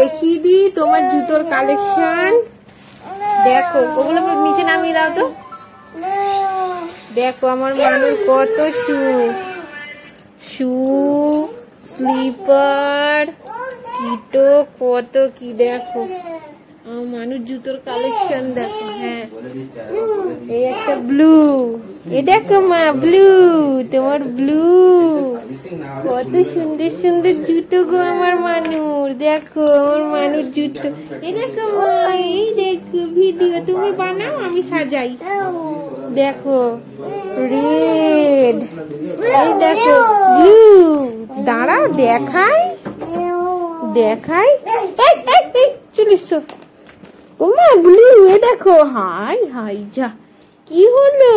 দেখিয়ে দিই তোমার জুতোর কালেকশন। দেখো ওগুলো নিচে নামিয়ে দাও তো। দেখো আমার মানুষ কত শু স্লিপার কিটো কত কি। দেখো আমার মানুষ জুতোর কালেকশন দেখো। হ্যাঁ এই একটা ব্লু, এ দেখো মা ব্লু, তোমার ব্লু কত সুন্দর সুন্দর জুতো গো আমার মানুষ। দেখো আমার মানুষ জুতো। এই দেখো মা, এই দেখো ভিডিও তুমি বানাও আমি সাজাই। দেখো রেড, এই দেখো ব্লু, দাঁড়াও দেখাই চলিস ওমা ব্লু। এ দেখো হাই হাই যা কি হলো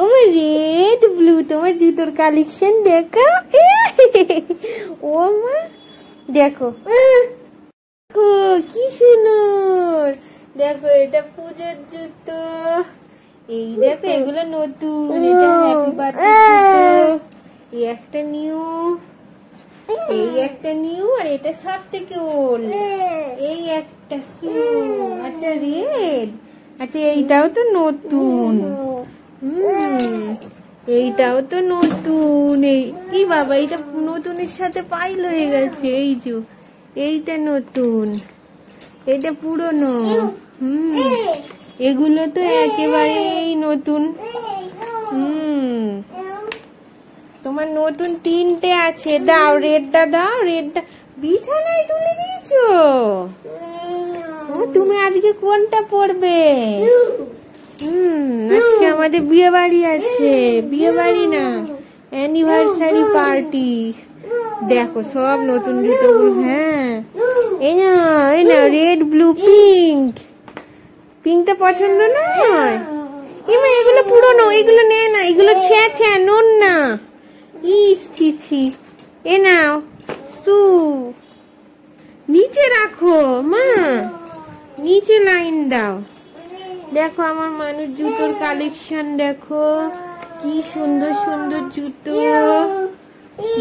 ওমা রেড ব্লু তোমার জুতোর কালেকশন দেখো। ও মা দেখো কি সুন্দর। দেখো এটা পূজার জুতো। এই দেখো এগুলো নতুন, এটা হ্যাপি বার্থডে জুতো। এই একটা নিউ, এই একটা নিউ, আর এটা সব থেকে ওল্ড। এই একটা শু। আচ্ছা রেড, আচ্ছা এইটাও তো নতুন। এইটাও তো নতুন। এই বাবা এটা নতুনের সাথে পাইল হয়ে গেছে। এই যে এইটা নতুন, এটা পুরনো। এগুলো তো একেবারেই নতুন। তোমার নতুন তিনটে আছে, দাও রেডটা দাও। রেডটা বিছানায় তুলে দিয়েছো। তুমি আজকে কোনটা পরবে? আজকে আমাদের বিয়ে বাড়ি আছে। বিয়ে বাড়ি না, অ্যানিভার্সারি পার্টি। দেখো সব নতুন জুতোগুলো। হ্যাঁ এই না রেড ব্লু পিঙ্ক। পিঙ্কটা পছন্দ নয়? এগুলো পুরনো, এগুলো নে না, এগুলো ছ্যা নুন না। ইস ছি এ নাও সু। নিচে রাখো মা, নিচে লাইন দাও। দেখো আমার মানুষ জুতোর কালেকশন দেখো কি সুন্দর সুন্দর জুতো।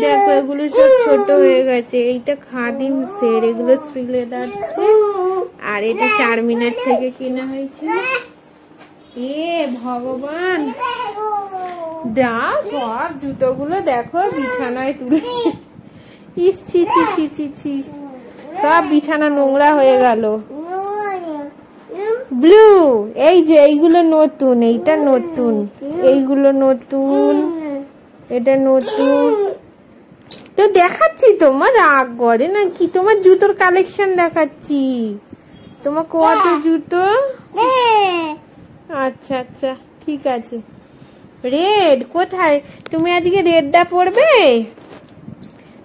দেখো এগুলো সব ছোট হয়ে গেছে। এইটা খাদিম সের, এগুলো শ্রীলেদার সের। আর এটা চারমিনার থেকে কেনা হয়েছিল। এ ভগবান, দাও সব জুতোগুলো দেখো বিছানায় তুলেছে। ইস ছি সব বিছানা নোংরা হয়ে গেল। ব্লু, এই যে এইগুলো নতুন, এইটা নতুন, এইগুলো নতুন, এটা নতুন। তো দেখাচ্ছি, তোমার রাগ করে নাকি? তোমার জুতোর কালেকশন দেখাচ্ছি। তোমার কত জুতো। আচ্ছা আচ্ছা ঠিক আছে। রেড কোথায়? তুমি আজকে রেডটা পরবে?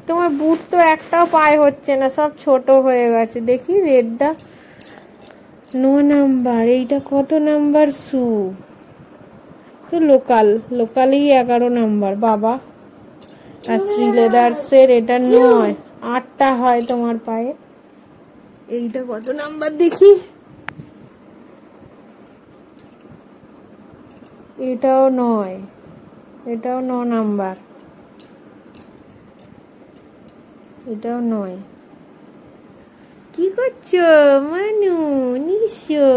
তোমার বুট তো একটাও পায়ে হচ্ছে না, সব ছোট হয়ে গেছে। দেখি রেডটা 9 নাম্বার। এইটা কত নাম্বার শু? তো লোকালেই 11 নাম্বার বাবা। আর শ্রীলেদার্সের এটা 9, 8টা হয় তোমার পায়ে। এইটা কত নাম্বার দেখি? এটাও 9, এটাও 9 নাম্বার, এটাও 9। কি করছো মানু? নিশো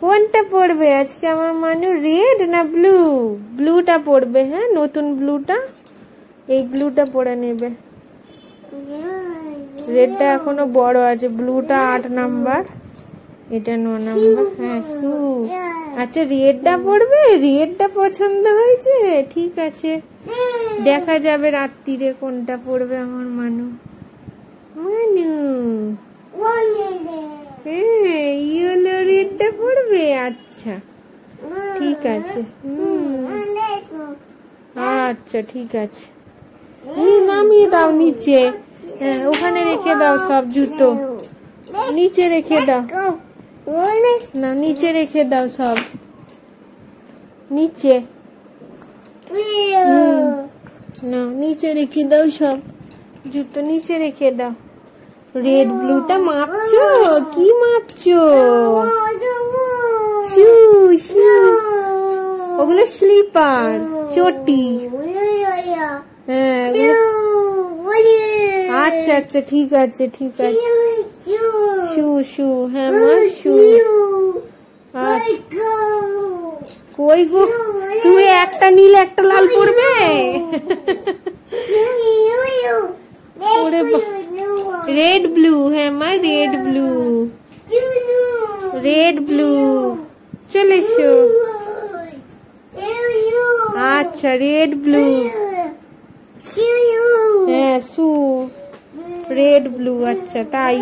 কোনটা পড়বে আজকে আমার মানু? রেড না ব্লু? ব্লুটা পড়বে। হ্যাঁ নতুন ব্লুটা, এই ব্লুটা পরে নেবে। রেডটা এখনো বড় আছে, ব্লুটা 8 নাম্বার, এটা 9 নাম্বার। হ্যাঁ শু। আচ্ছা রেডটা পড়বে? রেডটা পছন্দ হয়েছে? ঠিক আছে, দেখা যাবে রাত্রিরে কোনটা পড়বে আমার মানু। হ্যাঁ ইয়েলো রেডটা পড়বে। আচ্ছা ঠিক আছে। আচ্ছা ঠিক আছে, নামিয়ে দাও নিচে। হ্যাঁ ওখানে রেখে দাও সব জুতো, নিচে রেখে দাও। না নিচে রেখে দাও সব, নিচে। না নিচে রেখে দাও সব জুতো, নিচে রেখে দাও। রেড ব্লুটা মাপছো? কি মাপছো? শু শু, ওগুলো স্লিপার চটি। হ্যাঁ আচ্ছা আচ্ছা ঠিক আছে ঠিক আছে শু শু হ্যাঁ মা শু কই গো তুমি একটা নীল একটা লাল পড়বে রেড ব্লু হ্যাঁ মা রেড ব্লু রেড ব্লু চলে এসো আচ্ছা রেড ব্লু হ্যাঁ শু রেড ব্লু আচ্ছা তাই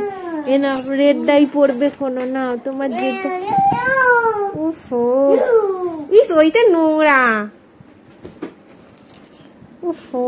এ না রেড ডাই পড়বে কোনো না তোমার যেটা উফো ইস ওইটা নোংরা উফো